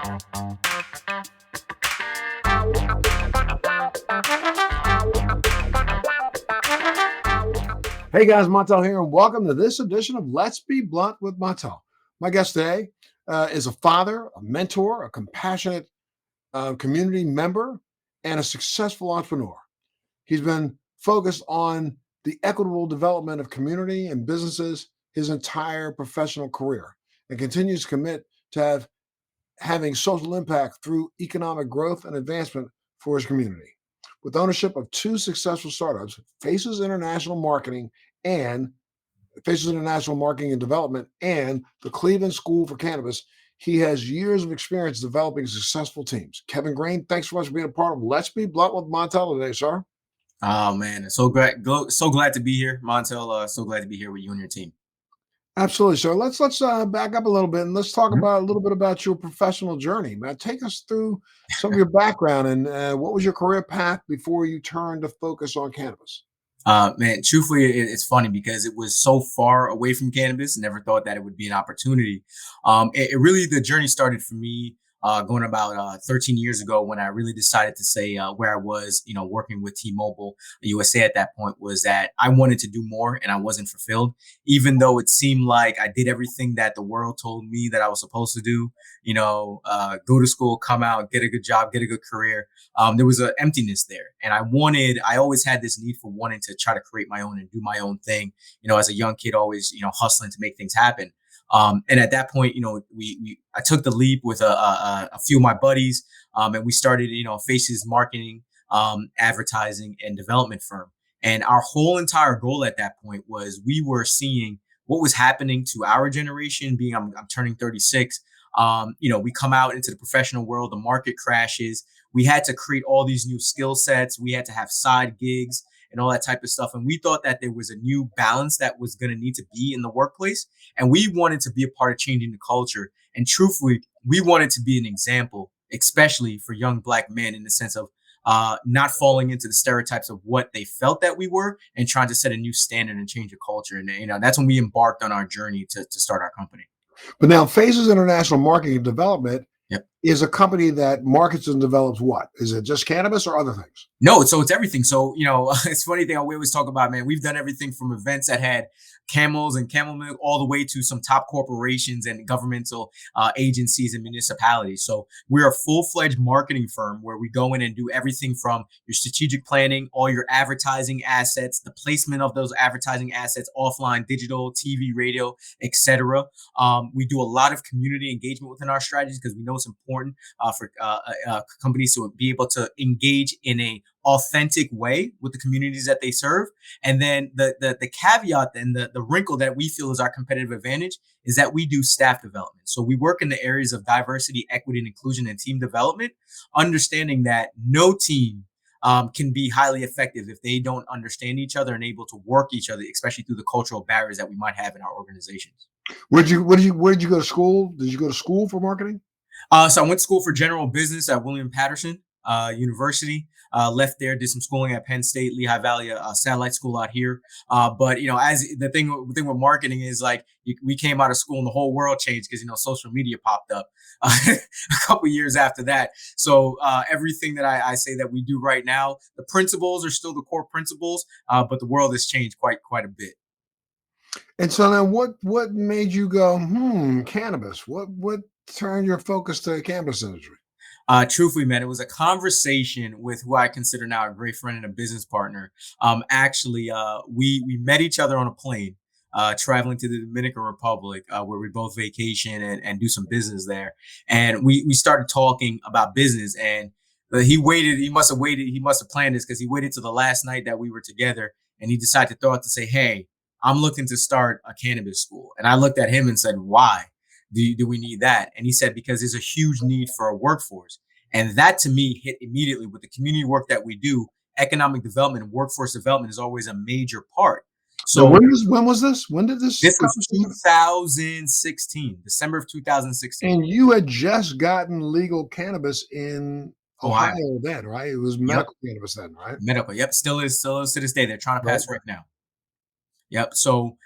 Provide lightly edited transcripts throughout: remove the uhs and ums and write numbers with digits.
Hey guys, Montel here, and welcome to this edition of Let's Be Blunt with Montel. My guest today is a father, a mentor, a compassionate community member, and a successful entrepreneur. He's been focused on the equitable development of community and businesses his entire professional career, and continues to commit to having social impact through economic growth and advancement for his community. With ownership of two successful startups, and Faces International Marketing and Development and the Cleveland School for Cannabis, he has years of experience developing successful teams. Kevin Greene, thanks so much for being a part of Let's Be Blunt with Montel today, sir. Oh man, so great! So glad to be here, Montel. So glad to be here with you and your team. Absolutely. So let's back up a little bit and let's talk about a little bit about your professional journey. Man, take us through some of your background and what was your career path before you turned to focus on cannabis? Man, truthfully, it's funny because it was so far away from cannabis. Never thought that it would be an opportunity. It really, the journey started for me going about 13 years ago when I really decided to say where I was, working with T-Mobile USA at that point, was that I wanted to do more and I wasn't fulfilled, even though it seemed like I did everything that the world told me that I was supposed to do. Go to school, come out, get a good job, get a good career. There was an emptiness there. And I always had this need for wanting to try to create my own and do my own thing. As a young kid, always, hustling to make things happen. And at that point, I took the leap with a few of my buddies, and we started, Faces marketing, advertising and development firm. And our whole entire goal at that point was we were seeing what was happening to our generation. I'm turning 36. We come out into the professional world, the market crashes. We had to create all these new skill sets. We had to have side gigs and all that type of stuff. And we thought that there was a new balance that was going to need to be in the workplace. And we wanted to be a part of changing the culture. And truthfully, we wanted to be an example, especially for young Black men, in the sense of not falling into the stereotypes of what they felt that we were and trying to set a new standard and change the culture. And, that's when we embarked on our journey to start our company. But now Faces International Marketing and Development Yep. is a company that markets and develops what? Is it just cannabis or other things? No, so it's everything. So, it's funny thing we always talk about, man, we've done everything from events that had camels and camel milk all the way to some top corporations and governmental agencies and municipalities. So we're a full-fledged marketing firm where we go in and do everything from your strategic planning, all your advertising assets, the placement of those advertising assets, offline, digital, TV, radio, etc. We do a lot of community engagement within our strategies because we know it's important for companies to be able to engage in a authentic way with the communities that they serve. And then the caveat and the wrinkle that we feel is our competitive advantage is that we do staff development. So we work in the areas of diversity, equity, and inclusion and team development, understanding that no team can be highly effective if they don't understand each other and able to work each other, especially through the cultural barriers that we might have in our organizations. Where did you go to school? Did you go to school for marketing? So I went to school for general business at William Patterson University. Left there, did some schooling at Penn State, Lehigh Valley, satellite school out here. But as the thing with marketing is like we came out of school and the whole world changed because social media popped up a couple years after that. So everything that I say that we do right now, the principles are still the core principles, but the world has changed quite a bit. And so now, what made you go cannabis? What turned your focus to the cannabis industry? Truthfully, man, it was a conversation with who I consider now a great friend and a business partner. We met each other on a plane, traveling to the Dominican Republic, where we both vacation and do some business there. And we started talking about business. And he waited. He must have waited. He must have planned this because he waited till the last night that we were together, and he decided to throw out to say, "Hey, I'm looking to start a cannabis school." And I looked at him and said, "Why? Do we need that?" And he said, "Because there's a huge need for a workforce." And that to me hit immediately with the community work that we do. Economic development and workforce development is always a major part. So when was this? When did this? This was 2016, December of 2016. And you had just gotten legal cannabis in Ohio then, right? It was medical cannabis then, right? Medical, yep. Still is to this day. They're trying to pass right now. Yep. So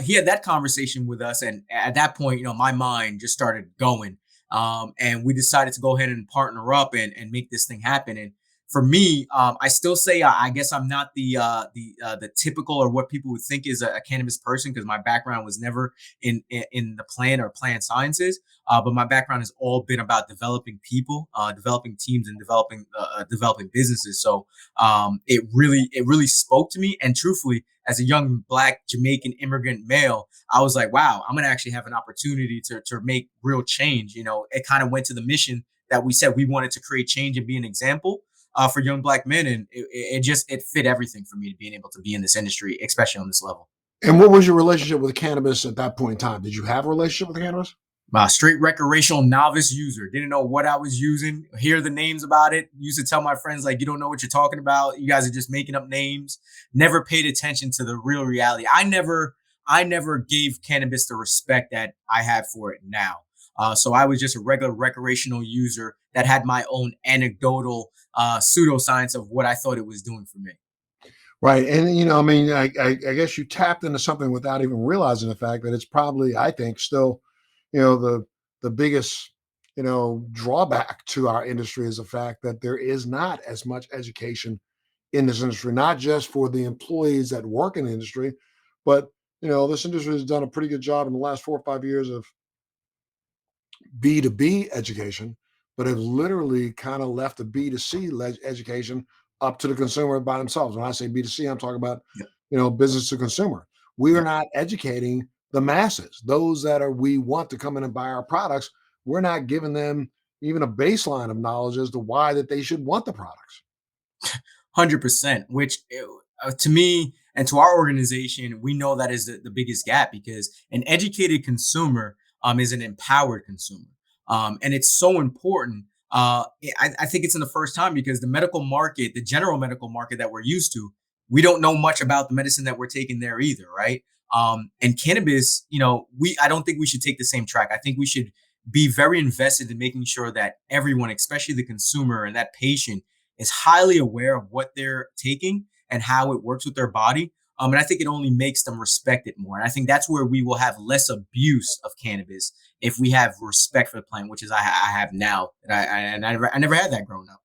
he had that conversation with us, and at that point, my mind just started going. And we decided to go ahead and partner up and make this thing happen. And for me, I still say I guess I'm not the typical or what people would think is a cannabis person, because my background was never in the plant or plant sciences. But my background has all been about developing people, developing teams, and developing businesses. So it really spoke to me. And truthfully, as a young Black Jamaican immigrant male, I was like, wow, I'm gonna actually have an opportunity to make real change. It kind of went to the mission that we said we wanted to create change and be an example for young Black men, and it fit everything for me to being able to be in this industry, especially on this level. And what was your relationship with cannabis at that point in time? Did you have a relationship with cannabis? Straight recreational novice user. Didn't know what I was using. Hear the names about it. Used to tell my friends, like, you don't know what you're talking about. You guys are just making up names. Never paid attention to the real reality. I never gave cannabis the respect that I have for it now. So I was just a regular recreational user that had my own anecdotal pseudoscience of what I thought it was doing for me. Right. And, I mean, I guess you tapped into something without even realizing the fact that it's probably, I think, still, the biggest, drawback to our industry is the fact that there is not as much education in this industry, not just for the employees that work in the industry, but, this industry has done a pretty good job in the last 4 or 5 years of B2B education, but have literally kind of left the B2C education up to the consumer by themselves. When I say B2C, I'm talking about, Yep. business to consumer. We are Yep. not educating the masses, those that we want to come in and buy our products. We're not giving them even a baseline of knowledge as to why that they should want the products. 100%, which to me and to our organization, we know that is the biggest gap, because an educated consumer is an empowered consumer. And it's so important. I think it's in the first time, because the medical market, the general medical market that we're used to, we don't know much about the medicine that we're taking there either, right? And cannabis, I don't think we should take the same track. I think we should be very invested in making sure that everyone, especially the consumer and that patient, is highly aware of what they're taking and how it works with their body. And I think it only makes them respect it more. And I think that's where we will have less abuse of cannabis if we have respect for the plant, which is I have now. And I never had that growing up.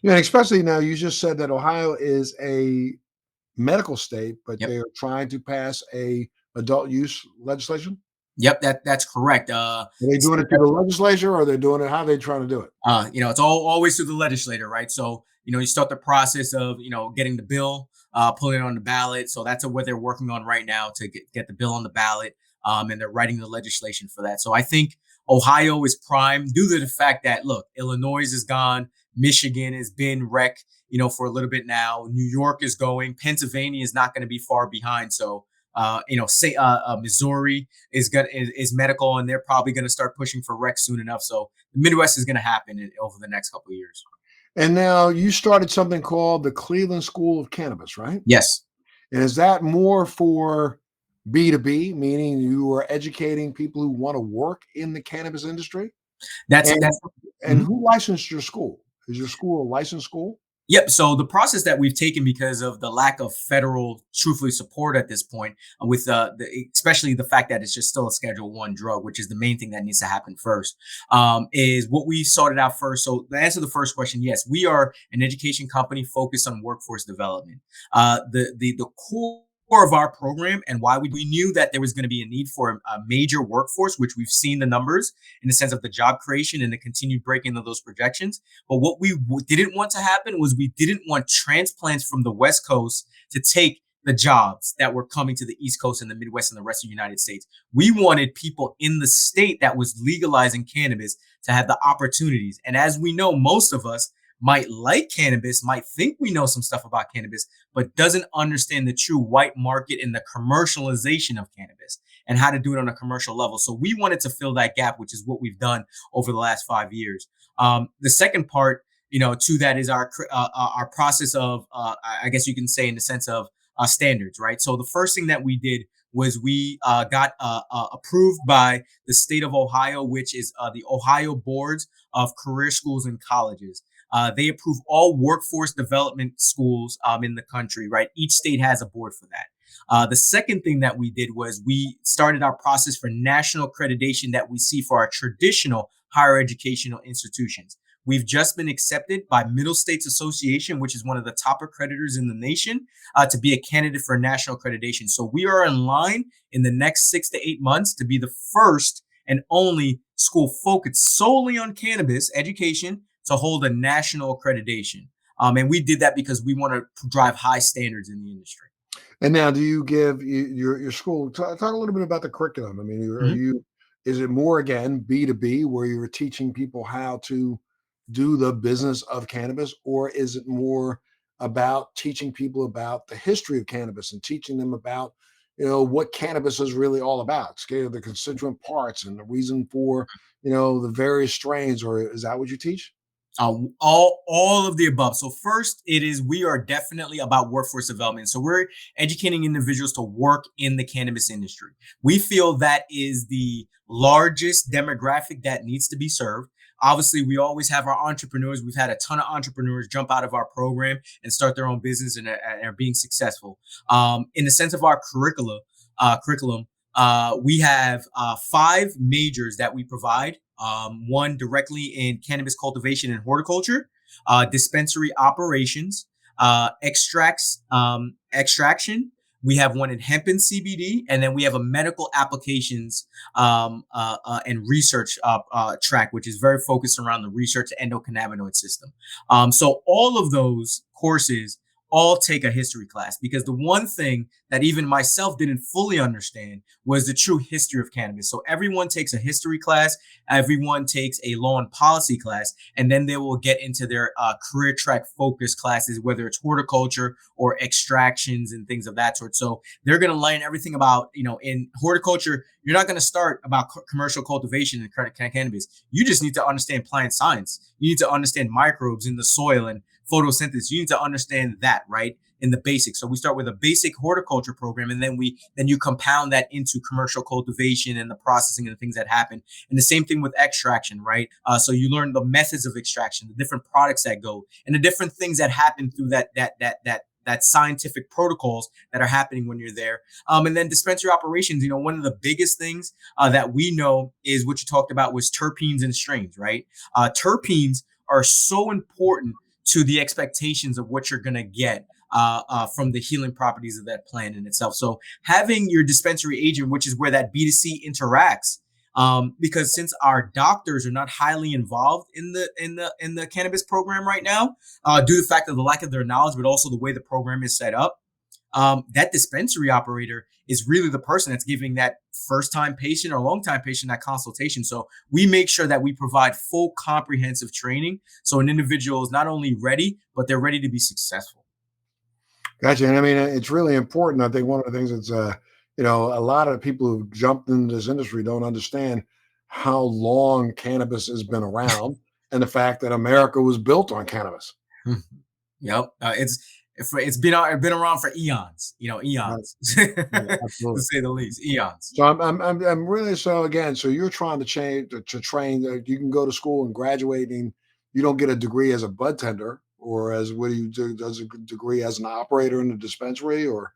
And especially now, you just said that Ohio is a medical state, but Yep. they're trying to pass a adult use legislation. Yep. That's correct. Are they doing it through the legislature, or are they doing it? How are they trying to do it? It's always through the legislator, right? So, you start the process of, getting the bill, putting it on the ballot. So that's what they're working on right now to get the bill on the ballot. And they're writing the legislation for that. So I think Ohio is prime due to the fact that, look, Illinois is gone. Michigan has been rec, for a little bit now. New York is going. Pennsylvania is not going to be far behind. So, say Missouri is medical, and they're probably going to start pushing for rec soon enough. So the Midwest is going to happen over the next couple of years. And now you started something called the Cleveland School of Cannabis, right? Yes. And is that more for B2B, meaning you are educating people who want to work in the cannabis industry? That's And that's and mhm. who licensed your school? Is your school a licensed school? Yep. So the process that we've taken, because of the lack of federal, truthfully, support at this point, with especially the fact that it's just still a Schedule One drug, which is the main thing that needs to happen first, is what we sorted out first. So to answer the first question, yes, we are an education company focused on workforce development. The core of our program, and why we knew that there was going to be a need for a major workforce, which we've seen the numbers in the sense of the job creation and the continued breaking of those projections. But what we didn't want to happen was we didn't want transplants from the West Coast to take the jobs that were coming to the East Coast and the Midwest and the rest of the United States. We wanted people in the state that was legalizing cannabis to have the opportunities. And as we know, most of us might like cannabis, might think we know some stuff about cannabis, but doesn't understand the true white market and the commercialization of cannabis and how to do it on a commercial level. So we wanted to fill that gap, which is what we've done over the last 5 years. The second part, to that is our process of, I guess you can say, in the sense of standards, right? So the first thing that we did was we got approved by the state of Ohio, which is the Ohio Boards of Career Schools and Colleges. They approve all workforce development schools in the country, right? Each state has a board for that. The second thing that we did was we started our process for national accreditation that we see for our traditional higher educational institutions. We've just been accepted by Middle States Association, which is one of the top accreditors in the nation, to be a candidate for national accreditation. So we are in line in the next 6 to 8 months to be the first and only school focused solely on cannabis education to hold a national accreditation. And we did that because we want to drive high standards in the industry. And now, do you give your school talk a little bit about the curriculum? I mean, are Mhm. you is it more again B2B where you're teaching people how to do the business of cannabis, or is it more about teaching people about the history of cannabis and teaching them about what cannabis is really all about, scale the constituent parts and the reason for the various strains, or is that what you teach? All of the above. So first, it is we are definitely about workforce development. So we're educating individuals to work in the cannabis industry. We feel that is the largest demographic that needs to be served. Obviously, we always have our entrepreneurs. We've had a ton of entrepreneurs jump out of our program and start their own business and are being successful. In the sense of our curriculum, we have 5 majors that we provide. One directly in cannabis cultivation and horticulture, dispensary operations, extraction. We have one in hemp and CBD, and then we have a medical applications and research track, which is very focused around the research endocannabinoid system. So all of those courses all take a history class because the one thing that even myself didn't fully understand was the true history of cannabis. So everyone takes a history class, everyone takes a law and policy class, and then they will get into their career track focus classes, whether it's horticulture or extractions and things of that sort. So they're going to learn everything about, in horticulture, you're not going to start about commercial cultivation and cannabis. You just need to understand plant science. You need to understand microbes in the soil and photosynthesis. You need to understand that, right? In the basics. So we start with a basic horticulture program, and then you compound that into commercial cultivation and the processing and the things that happen. And the same thing with extraction, right? So you learn the methods of extraction, the different products that go, and the different things that happen through that scientific protocols that are happening when you're there. And then dispensary operations, one of the biggest things that we know is what you talked about was terpenes and strains, right? Terpenes are so important to the expectations of what you're going to get from the healing properties of that plant in itself. So having your dispensary agent, which is where that B2C interacts, because since our doctors are not highly involved in the cannabis program right now, due to the fact of the lack of their knowledge, but also the way the program is set up, that dispensary operator is really the person that's giving that first time patient or long time patient that consultation. So we make sure that we provide full comprehensive training so an individual is not only ready, but they're ready to be successful. Gotcha. And I mean, it's really important. I think one of the things that's, a lot of people who jumped into this industry don't understand how long cannabis has been around and the fact that America was built on cannabis. Yep. It's been around for eons, Right. eons, Yeah, to absolutely. say the least, eons. So I'm really so again. So you're trying to change to train. You can go to school and graduate, and you don't get a degree as a bud tender, or as what do you do? Does a degree as an operator in the dispensary, or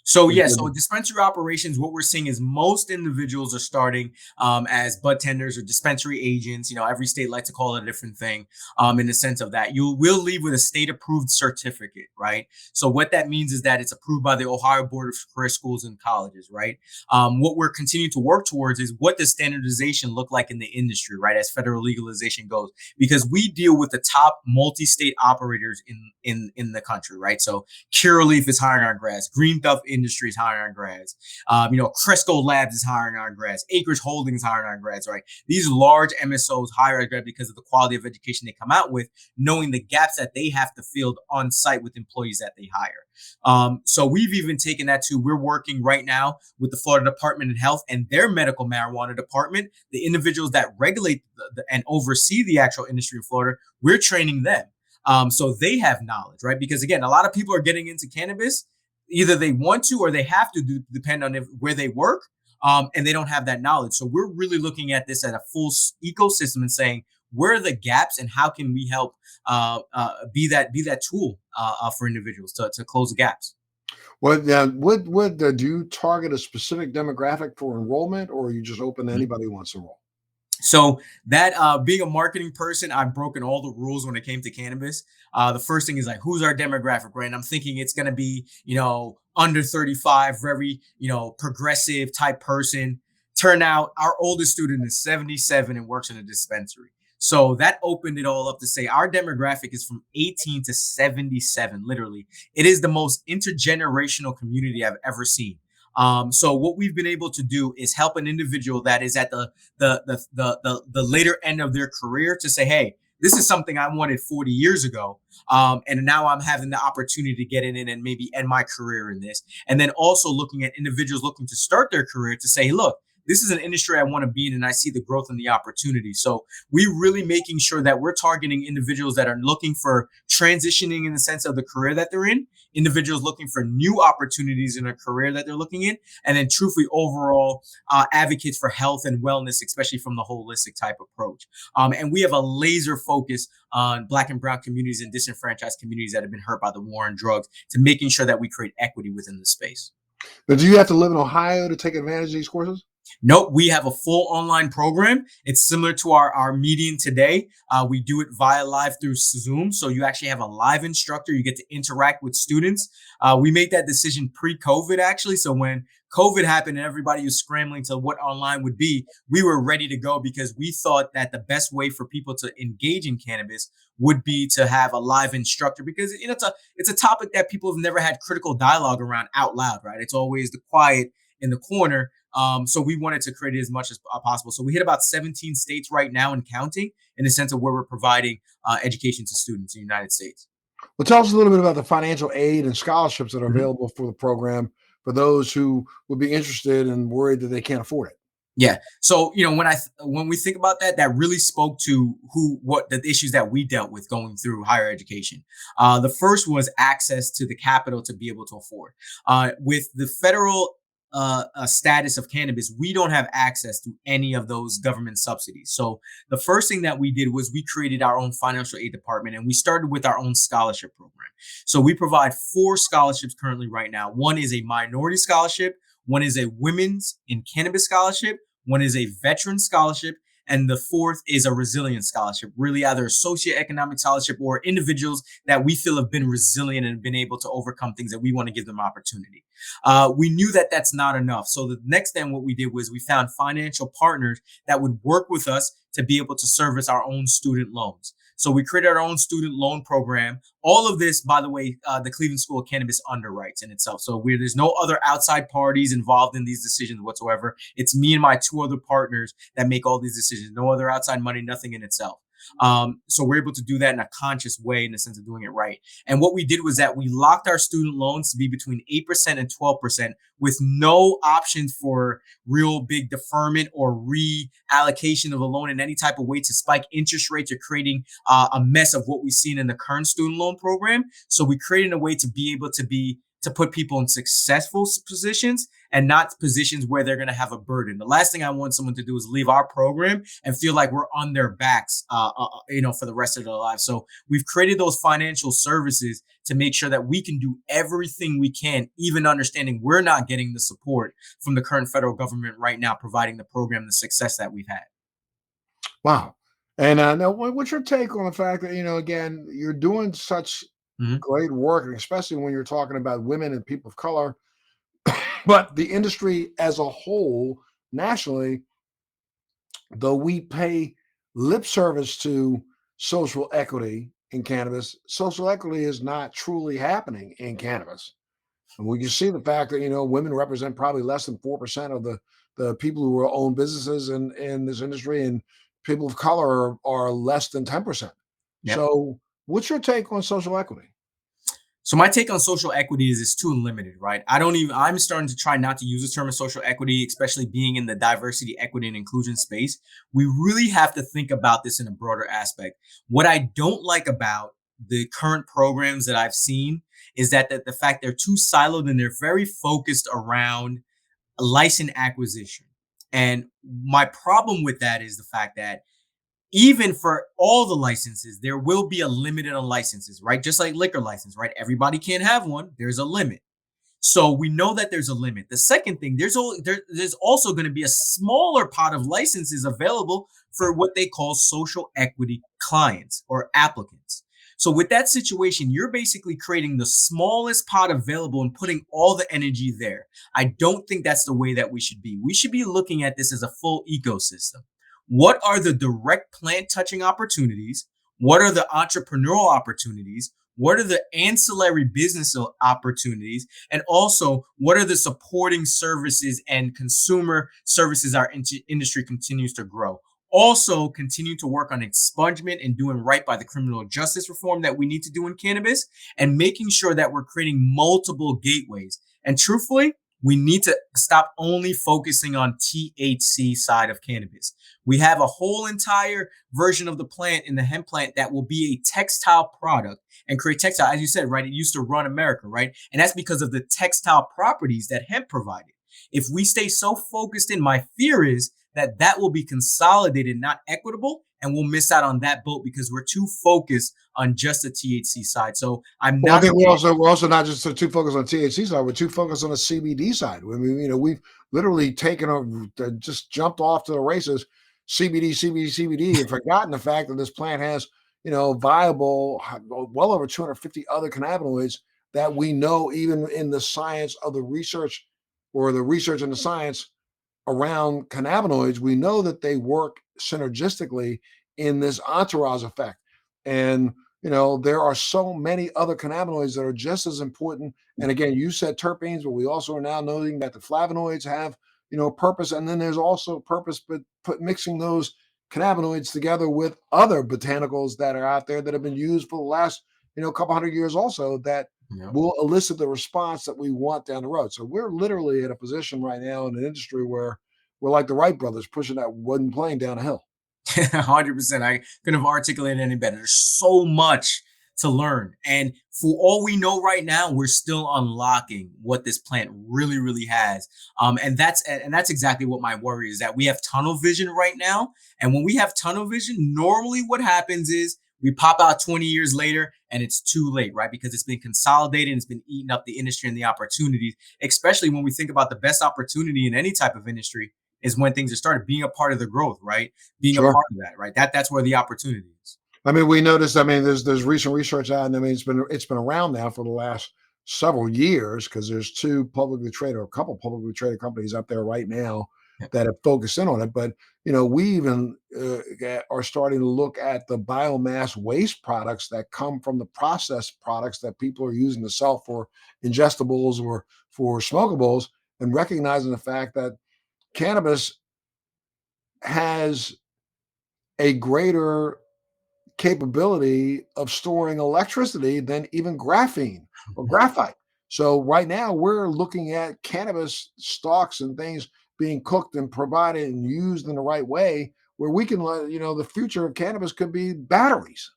So you yeah, get so dispensary operations, what we're seeing is most individuals are starting as bud tenders or dispensary agents. Every state likes to call it a different thing. In the sense of that, you will leave with a state approved certificate, right? So what that means is that it's approved by the Ohio Board of Career Schools and Colleges, right? What we're continuing to work towards is what does standardization look like in the industry, right? As federal legalization goes, because we deal with the top multi-state operators in the country, right? So Curaleaf is hiring our grads. Green Thumb Industries is hiring our grads. Cresco Labs is hiring our grads. Acres Holdings is hiring our grads, right? These large MSOs hire our grads because of the quality of education they come out with, knowing the gaps that they have to fill on site with employees that they hire. So we've even taken that to, we're working right now with the Florida Department of Health and their medical marijuana department, the individuals that regulate and oversee the actual industry in Florida, we're training them. So they have knowledge, right? Because again, a lot of people are getting into cannabis. Either they want to or they have to depend on where they work. And they don't have that knowledge. So we're really looking at this at a full ecosystem and saying, where are the gaps and how can we help be that tool for individuals to close the gaps? do you target a specific demographic for enrollment, or are you just open to Mhm. anybody who wants to enroll? So that being a marketing person, I've broken all the rules when it came to cannabis. The first thing is like, who's our demographic, right? And I'm thinking it's going to be, under 35, very, progressive type person. Turn out our oldest student is 77 and works in a dispensary. So that opened it all up to say our demographic is from 18 to 77, literally. It is the most intergenerational community I've ever seen. So what we've been able to do is help an individual that is at the later end of their career to say, hey, this is something I wanted 40 years ago. And now I'm having the opportunity to get in and maybe end my career in this. And then also looking at individuals looking to start their career to say, look, this is an industry I want to be in and I see the growth and the opportunity. So we really making sure that we're targeting individuals that are looking for transitioning in the sense of the career that they're in, individuals looking for new opportunities in a career that they're looking in, and then truthfully overall advocates for health and wellness, especially from the holistic type approach. And we have a laser focus on Black and Brown communities and disenfranchised communities that have been hurt by the war on drugs to making sure that we create equity within the space. Now, do you have to live in Ohio to take advantage of these courses? Nope, we have a full online program. It's similar to our meeting today. We do it via live through Zoom. So you actually have a live instructor. You get to interact with students. We made that decision pre-COVID, actually. So when COVID happened and everybody was scrambling to what online would be, we were ready to go because we thought that the best way for people to engage in cannabis would be to have a live instructor because it's a topic that people have never had critical dialogue around out loud, right? It's always the quiet in the corner. So we wanted to create it as much as possible. So we hit about 17 states right now and counting in the sense of where we're providing education to students in the United States. Well, tell us a little bit about the financial aid and scholarships that are Mhm. available for the program for those who would be interested and worried that they can't afford it. Yeah. So, when we think about that, that really spoke to what the issues that we dealt with going through higher education. The first was access to the capital to be able to afford. With the federal status of cannabis, we don't have access to any of those government subsidies. So the first thing that we did was we created our own financial aid department and we started with our own scholarship program. So we provide 4 scholarships currently right now. One is a minority scholarship, one is a women's in cannabis scholarship, one is a veteran scholarship, and the fourth is a resilience scholarship, really either a socioeconomic scholarship or individuals that we feel have been resilient and been able to overcome things that we want to give them opportunity. We knew that that's not enough. So the next thing what we did was we found financial partners that would work with us to be able to service our own student loans. So we created our own student loan program. All of this, by the way, the Cleveland School of Cannabis underwrites in itself. So there's no other outside parties involved in these decisions whatsoever. It's me and my 2 other partners that make all these decisions. No other outside money, nothing in itself. So we're able to do that in a conscious way in the sense of doing it right. And what we did was that we locked our student loans to be between 8% and 12% with no options for real big deferment or reallocation of a loan in any type of way to spike interest rates or creating a mess of what we've seen in the current student loan program. So we created a way to be able to put people in successful positions and not positions where they're going to have a burden. The last thing I want someone to do is leave our program and feel like we're on their backs, for the rest of their lives. So we've created those financial services to make sure that we can do everything we can, even understanding we're not getting the support from the current federal government right now, providing the program the success that we've had. Wow. And now, what's your take on the fact that, again, you're doing such Mhm. great work, and especially when you're talking about women and people of color, but the industry as a whole, nationally, though we pay lip service to social equity in cannabis, social equity is not truly happening in cannabis. And we can see the fact that women represent probably less than 4% of the people who own businesses in this industry, and people of color are less than 10%. Yep. So, what's your take on social equity? So my take on social equity is it's too limited, right? I'm starting to try not to use the term of social equity, especially being in the diversity, equity, and inclusion space. We really have to think about this in a broader aspect. What I don't like about the current programs that I've seen is that the fact they're too siloed and they're very focused around license acquisition. And my problem with that is the fact that even for all the licenses, there will be a limit on licenses, right? Just like liquor license, right? Everybody can't have one. There's a limit. So we know that there's a limit. The second thing, there's also going to be a smaller pot of licenses available for what they call social equity clients or applicants. So with that situation, you're basically creating the smallest pot available and putting all the energy there. I don't think that's the way that we should be. We should be looking at this as a full ecosystem. What are the direct plant touching opportunities? What are the entrepreneurial opportunities? What are the ancillary business opportunities? And also, what are the supporting services and consumer services our industry continues to grow? Also, continue to work on expungement and doing right by the criminal justice reform that we need to do in cannabis, and making sure that we're creating multiple gateways. And truthfully, we need to stop only focusing on THC side of cannabis. We have a whole entire version of the plant in the hemp plant that will be a textile product and create textile. As you said, right? It used to run America, right? And that's because of the textile properties that hemp provided. If we stay so focused in, my fear is that that will be consolidated, not equitable, and we'll miss out on that boat because we're too focused on just the THC side. So I'm Well, I not think going we're also not just so too focused on THC side. We're too focused on the CBD side. I mean, we've literally taken just jumped off to the races, CBD, CBD, CBD, and forgotten the fact that this plant has viable, well over 250 other cannabinoids that we know, even in the science of the research, or the research and the science around cannabinoids, we know that they work synergistically in this entourage effect. And there are so many other cannabinoids that are just as important. And again, you said terpenes, but we also are now noting that the flavonoids have purpose, and then there's also purpose, but mixing those cannabinoids together with other botanicals that are out there that have been used for the last couple hundred years also, that to. will elicit the response that we want down the road. So we're literally in a position right now in an industry where we're like the Wright brothers pushing that wooden plane down a hill. 100%. I couldn't have articulated any better. There's so much to learn. And for all we know right now, we're still unlocking what this plant really, really has. And that's exactly what my worry is, that we have tunnel vision right now. And when we have tunnel vision, normally what happens is we pop out 20 years later and it's too late, right? Because it's been consolidated and it's been eating up the industry and the opportunities, especially when we think about the best opportunity in any type of industry is when things are started, being a part of the growth, right? Being a Sure. part of that, right? That's where the opportunity is. I mean, we noticed. I mean, there's recent research out, and I mean, it's been around now for the last several years, because there's two publicly traded, or a couple publicly traded companies up there right now Yeah. that have focused in on it. But we even are starting to look at the biomass waste products that come from the processed products that people are using to sell for ingestibles or for smokables, and recognizing the fact that cannabis has a greater capability of storing electricity than even graphene or graphite. So right now we're looking at cannabis stalks and things being cooked and provided and used in the right way, where we can let the future of cannabis could be batteries,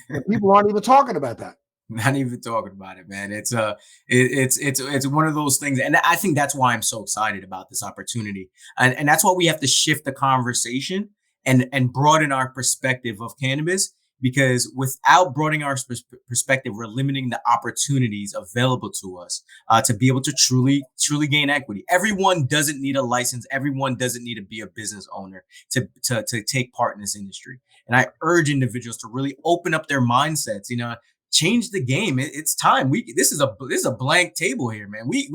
and people aren't even talking about that. Not even talking about it, man. It's one of those things, and I think that's why I'm so excited about this opportunity, and that's why we have to shift the conversation and broaden our perspective of cannabis. Because without broadening our perspective, we're limiting the opportunities available to us to be able to truly gain equity. Everyone doesn't need a license. Everyone doesn't need to be a business owner to take part in this industry. And I urge individuals to really open up their mindsets. Change the game. It's time. This is a blank table here, man. We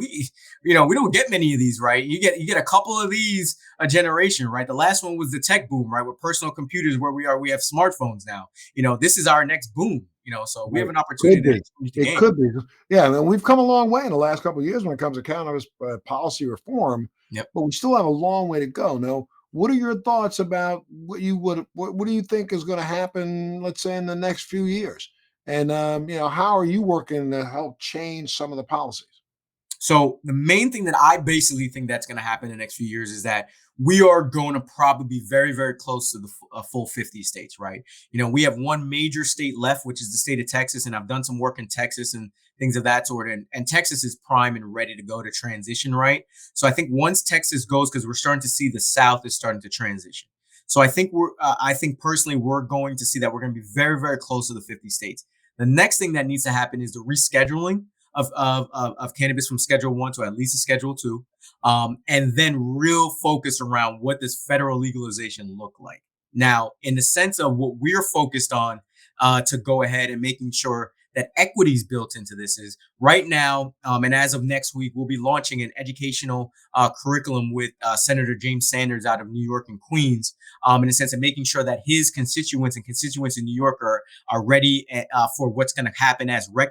don't get many of these, right? You get a couple of these a generation, right? The last one was the tech boom, right? With personal computers, where we have smartphones now. This is our next boom. So we have Right. an Could opportunity to be. change the It game. could be. Yeah, I mean, we've come a long way in the last couple of years when it comes to cannabis policy reform, Yep. but we still have a long way to go. Now, what are your thoughts about what do you think is going to happen, let's say, in the next few years? And how are you working to help change some of the policies? So the main thing that I basically think that's going to happen in the next few years is that we are going to probably be very, very close to the full 50 states, right? We have one major state left, which is the state of Texas, and I've done some work in Texas and things of that sort. And Texas is prime and ready to go to transition, right? So I think once Texas goes, because we're starting to see the South is starting to transition. So I think personally, we're going to see that we're going to be very, very close to the 50 states. The next thing that needs to happen is the rescheduling of cannabis from Schedule 1 to at least a Schedule 2, and then real focus around what does federal legalization look like. Now, in the sense of what we're focused on, to go ahead and making sure that equity is built into this is right now, and as of next week, we'll be launching an educational curriculum with Senator James Sanders out of New York and Queens, in the sense of making sure that his constituents in New York are ready for what's going to happen as rec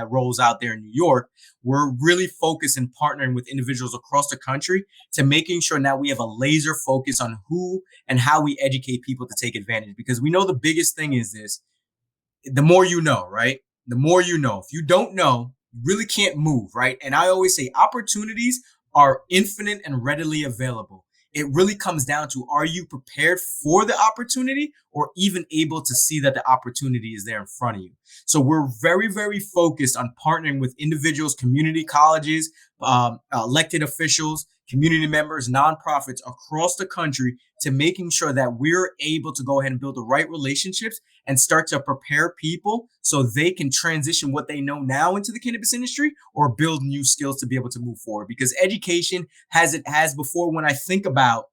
rolls out there in New York. We're really focused and partnering with individuals across the country to making sure now we have a laser focus on who and how we educate people to take advantage, because we know the biggest thing is this: the more you know, right? The more you know. If you don't know, you really can't move, right? And I always say opportunities are infinite and readily available. It really comes down to, are you prepared for the opportunity or even able to see that the opportunity is there in front of you? So we're very, very focused on partnering with individuals, community colleges, elected officials, community members, nonprofits across the country to making sure that we're able to go ahead and build the right relationships and start to prepare people so they can transition what they know now into the cannabis industry or build new skills to be able to move forward. Because education has before, when I think about,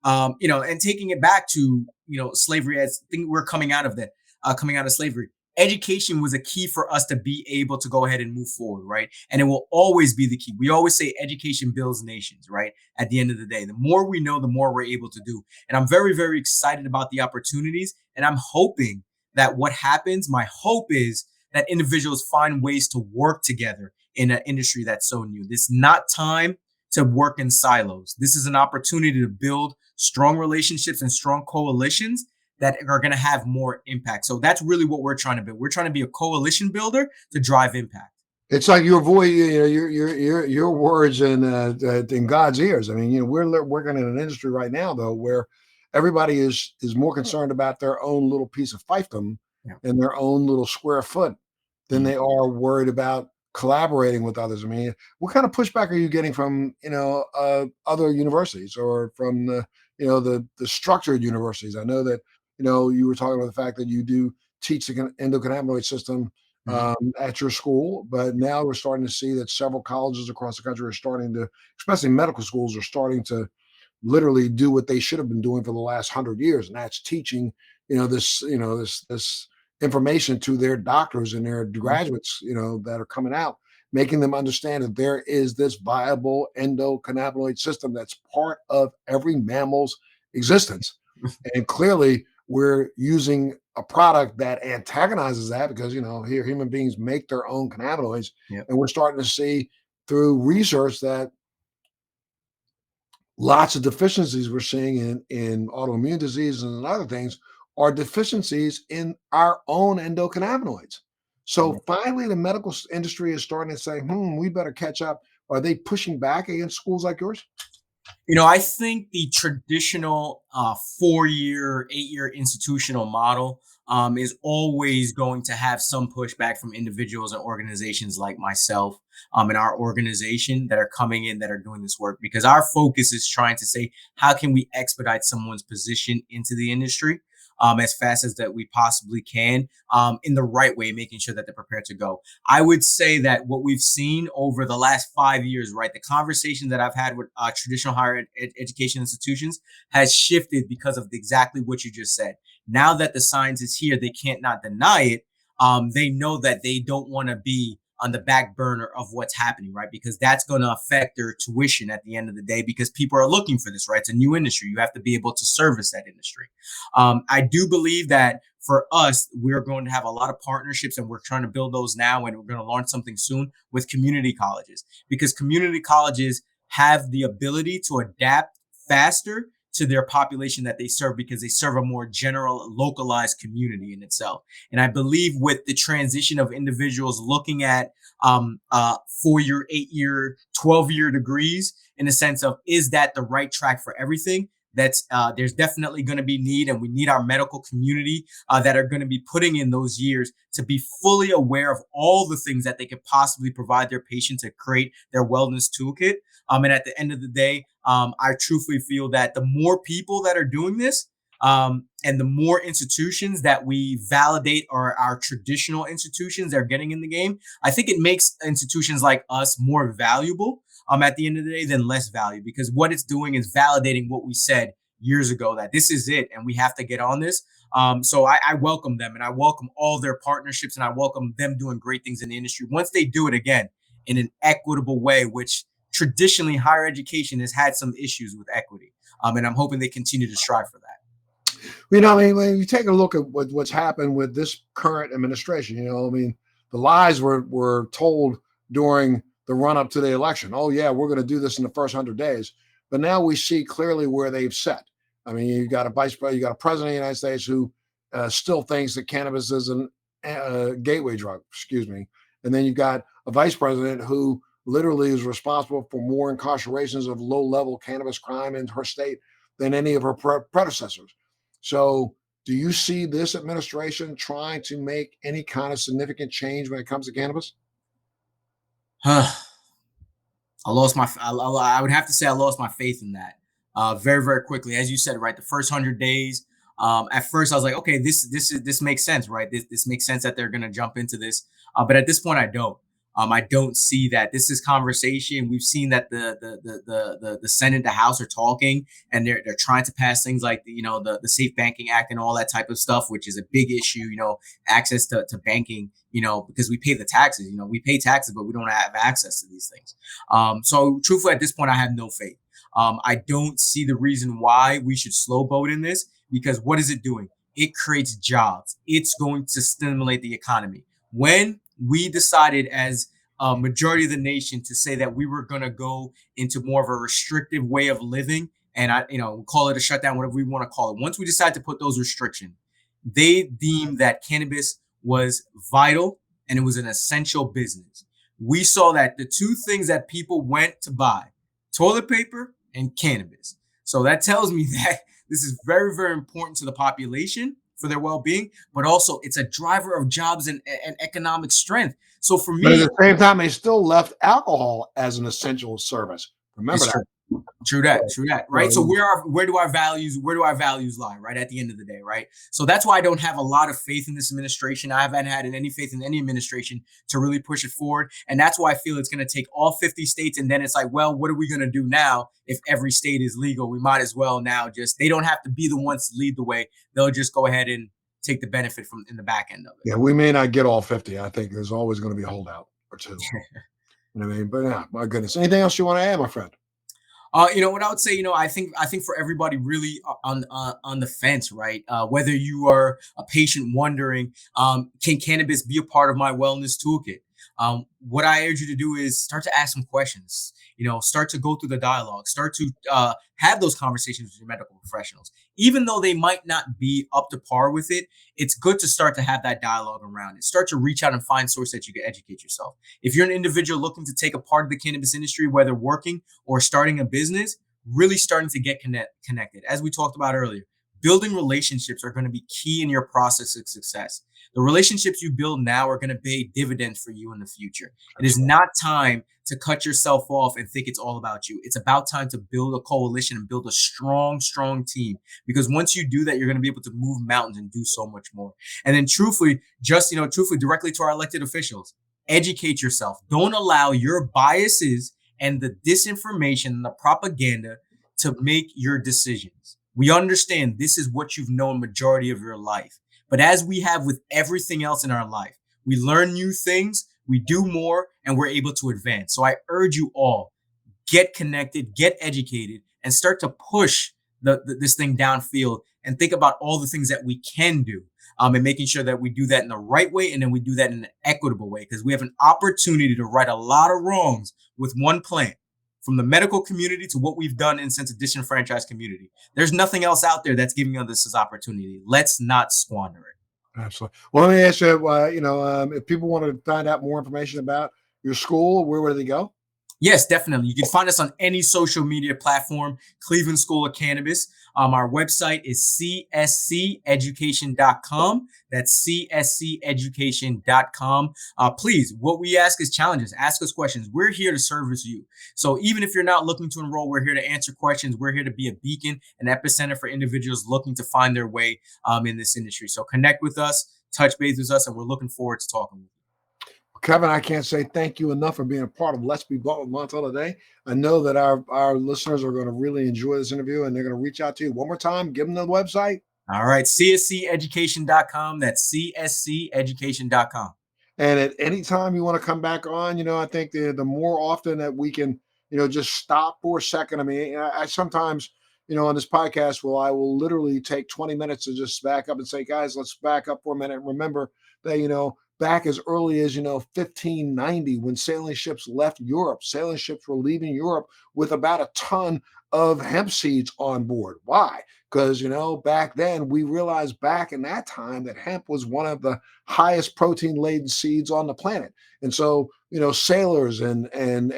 and taking it back to, slavery, as think we're coming out of slavery. Education was a key for us to be able to go ahead and move forward, right? And it will always be the key. We always say education builds nations, right? At the end of the day, the more we know, the more we're able to do. And I'm very, very excited about the opportunities. And I'm hoping that what happens, my hope is that individuals find ways to work together in an industry that's so new. This is not time to work in silos. This is an opportunity to build strong relationships and strong coalitions that are going to have more impact. So that's really what we're trying to build. We're trying to be a coalition builder to drive impact. It's like your voice, your words in God's ears. I mean, we're working in an industry right now though where everybody is more concerned about their own little piece of fiefdom Yeah. and their own little square foot than they are worried about collaborating with others. I mean, what kind of pushback are you getting from other universities or from the structured universities? I know that you were talking about the fact that you do teach the endocannabinoid system Mhm. at your school, but now we're starting to see that several colleges across the country are starting to, especially medical schools, are starting to literally do what they should have been doing for the last 100 years, and that's teaching, this information to their doctors and their Mhm. graduates, that are coming out, making them understand that there is this viable endocannabinoid system that's part of every mammal's existence. And clearly, we're using a product that antagonizes that because, here human beings make their own cannabinoids. Yep. And we're starting to see through research that lots of deficiencies we're seeing in autoimmune diseases and other things are deficiencies in our own endocannabinoids. So finally, the medical industry is starting to say, we better catch up. Are they pushing back against schools like yours? I think the traditional 4-year, 8-year institutional model is always going to have some pushback from individuals and organizations like myself, and our organization that are coming in that are doing this work, because our focus is trying to say, how can we expedite someone's position into the industry as fast as that we possibly can, in the right way, making sure that they're prepared to go. I would say that what we've seen over the last 5 years, right, the conversation that I've had with traditional higher education institutions has shifted because of exactly what you just said. Now that the science is here, they can't not deny it. They know that they don't want to be on the back burner of what's happening, right? Because that's going to affect their tuition at the end of the day, because people are looking for this, right? It's a new industry. You have to be able to service that industry. I do believe that for us, we're going to have a lot of partnerships, and we're trying to build those now, and we're going to launch something soon with community colleges, because community colleges have the ability to adapt faster to their population that they serve, because they serve a more general, localized community in itself. And I believe with the transition of individuals looking at 4-year, 8-year, 12-year degrees, in the sense of, is that the right track for everything? That's there's definitely going to be need, and we need our medical community that are going to be putting in those years to be fully aware of all the things that they could possibly provide their patients to create their wellness toolkit. And at the end of the day, I truthfully feel that the more people that are doing this, And the more institutions that we validate are our traditional institutions that are getting in the game, I think it makes institutions like us more valuable at the end of the day than less value, because what it's doing is validating what we said years ago, that this is it and we have to get on this. So I welcome them, and I welcome all their partnerships, and I welcome them doing great things in the industry once they do it again in an equitable way, which traditionally higher education has had some issues with equity. And I'm hoping they continue to strive for that. I mean, when you take a look at what's happened with this current administration, I mean, the lies were told during the run up to the election. Oh yeah, we're going to do this in the first 100 days. But now we see clearly where they've set. I mean, you got a vice president, you got a president of the United States who still thinks that cannabis is a gateway drug. Excuse me. And then you've got a vice president who literally is responsible for more incarcerations of low-level cannabis crime in her state than any of her predecessors. So do you see this administration trying to make any kind of significant change when it comes to cannabis? I would have to say I lost my faith in that very, very quickly. As you said, right, the first 100 days. At first, I was like, okay, this makes sense, right? This makes sense that they're going to jump into this. But at this point, I don't. I don't see that. This is conversation. We've seen that the Senate, the House are talking, and they're trying to pass things like the Safe Banking Act and all that type of stuff, which is a big issue. Access to banking. Because we pay the taxes. We pay taxes, but we don't have access to these things. So truthfully, at this point, I have no faith. I don't see the reason why we should slow boat in this, because what is it doing? It creates jobs. It's going to stimulate the economy. When we decided as a majority of the nation to say that we were going to go into more of a restrictive way of living, and call it a shutdown, whatever we want to call it. Once we decided to put those restrictions, they deemed that cannabis was vital and it was an essential business. We saw that the two things that people went to buy, toilet paper and cannabis. So that tells me that this is very, very important to the population for their well-being, but also it's a driver of jobs and economic strength. So for But at me, the same time, they still left alcohol as an essential service. Remember it's that. true. True that. Right. So where do our values lie? Right. At the end of the day. Right. So that's why I don't have a lot of faith in this administration. I haven't had any faith in any administration to really push it forward. And that's why I feel it's going to take all 50 states. And then it's like, well, what are we going to do now? If every state is legal, we might as well now they don't have to be the ones to lead the way. They'll just go ahead and take the benefit from in the back end of it. Yeah, we may not get all 50. I think there's always going to be a holdout or two. I mean, but yeah, my goodness. Anything else you want to add, my friend? What I would say, I think for everybody really on the fence, right? Whether you are a patient wondering, can cannabis be a part of my wellness toolkit? What I urge you to do is start to ask some questions. Start to go through the dialogue. Start to have those conversations with your medical professionals, even though they might not be up to par with it. It's good to start to have that dialogue around it. Start to reach out and find sources that you can educate yourself. If you're an individual looking to take a part of the cannabis industry, whether working or starting a business, really starting to get connected. As we talked about earlier, building relationships are going to be key in your process of success. The relationships you build now are going to pay dividends for you in the future. It is not time to cut yourself off and think it's all about you. It's about time to build a coalition and build a strong, strong team. Because once you do that, you're going to be able to move mountains and do so much more. And then truthfully, directly to our elected officials, educate yourself. Don't allow your biases and the disinformation and the propaganda to make your decisions. We understand this is what you've known majority of your life. But as we have with everything else in our life, we learn new things, we do more, and we're able to advance. So I urge you all, get connected, get educated, and start to push this thing downfield and think about all the things that we can do, and making sure that we do that in the right way, and then we do that in an equitable way, because we have an opportunity to right a lot of wrongs with one plant. From the medical community to what we've done in since disenfranchised community. There's nothing else out there that's giving us this opportunity. Let's not squander it. Absolutely. Well, let me ask you, if people want to find out more information about your school, where would they go? Yes, definitely. You can find us on any social media platform, Cleveland School of Cannabis. Our website is csceducation.com. That's csceducation.com. Please, what we ask is challenges. Ask us questions. We're here to service you. So even if you're not looking to enroll, we're here to answer questions. We're here to be a beacon, an epicenter for individuals looking to find their way in this industry. So connect with us, touch base with us, and we're looking forward to talking with you. Kevin, I can't say thank you enough for being a part of Let's Be Blunt with Montel today. I know that our listeners are going to really enjoy this interview and they're going to reach out to you one more time. Give them the website. All right, csceducation.com. That's csceducation.com. And at any time you want to come back on, I think the more often that we can, just stop for a second. I mean, I sometimes, on this podcast, I will literally take 20 minutes to just back up and say, guys, let's back up for a minute and remember that, back as early as 1590, when sailing ships left Europe, sailing ships were leaving Europe with about a ton of hemp seeds on board. Why? Because back then we realized back in that time that hemp was one of the highest protein laden seeds on the planet. And so sailors and the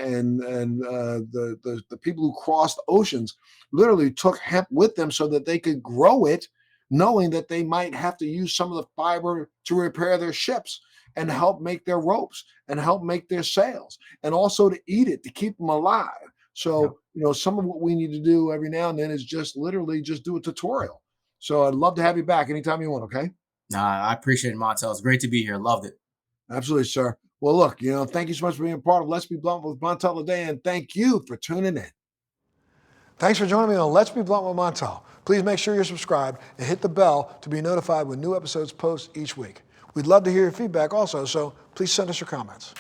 people who crossed oceans literally took hemp with them so that they could grow it, knowing that they might have to use some of the fiber to repair their ships and help make their ropes and help make their sails, and also to eat it, to keep them alive. So, some of what we need to do every now and then is just literally just do a tutorial. So I'd love to have you back anytime you want, okay? I appreciate it, Montel. It's great to be here. Loved it. Absolutely, sir. Well, look, thank you so much for being a part of Let's Be Blunt with Montel today, and thank you for tuning in. Thanks for joining me on Let's Be Blunt with Montel. Please make sure you're subscribed and hit the bell to be notified when new episodes post each week. We'd love to hear your feedback also, so please send us your comments.